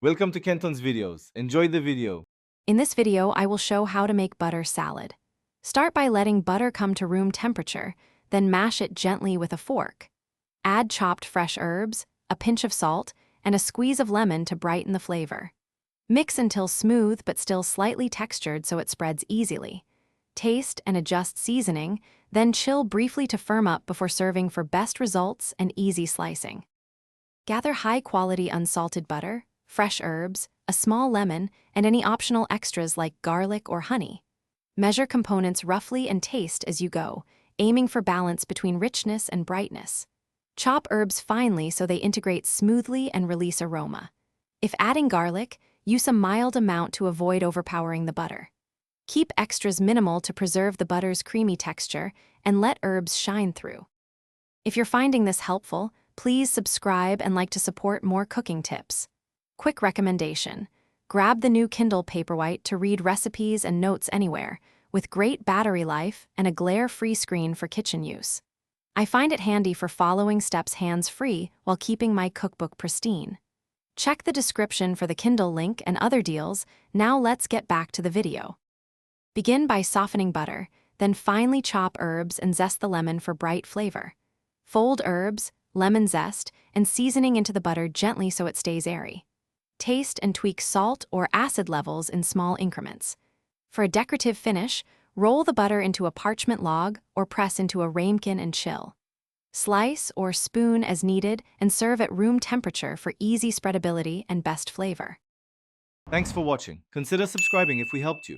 Welcome to Kenton's videos. Enjoy the video. In this video, I will show how to make butter salad. Start by letting butter come to room temperature, then mash it gently with a fork. Add chopped fresh herbs, a pinch of salt, and a squeeze of lemon to brighten the flavor. Mix until smooth but still slightly textured so it spreads easily. Taste and adjust seasoning, then chill briefly to firm up before serving for best results and easy slicing. Gather high-quality unsalted butter, fresh herbs, a small lemon, and any optional extras like garlic or honey. Measure components roughly and taste as you go, aiming for balance between richness and brightness. Chop herbs finely so they integrate smoothly and release aroma. If adding garlic, use a mild amount to avoid overpowering the butter. Keep extras minimal to preserve the butter's creamy texture and let herbs shine through. If you're finding this helpful, please subscribe and like to support more cooking tips. Quick recommendation: grab the new Kindle Paperwhite to read recipes and notes anywhere, with great battery life and a glare-free screen for kitchen use. I find it handy for following steps hands-free while keeping my cookbook pristine. Check the description for the Kindle link and other deals. Now let's get back to the video. Begin by softening butter, then finely chop herbs and zest the lemon for bright flavor. Fold herbs, lemon zest, and seasoning into the butter gently so it stays airy. Taste and tweak salt or acid levels in small increments. For a decorative finish, roll the butter into a parchment log or press into a ramekin and chill. Slice or spoon as needed and serve at room temperature for easy spreadability and best flavor. Thanks for watching. Consider subscribing if we helped you.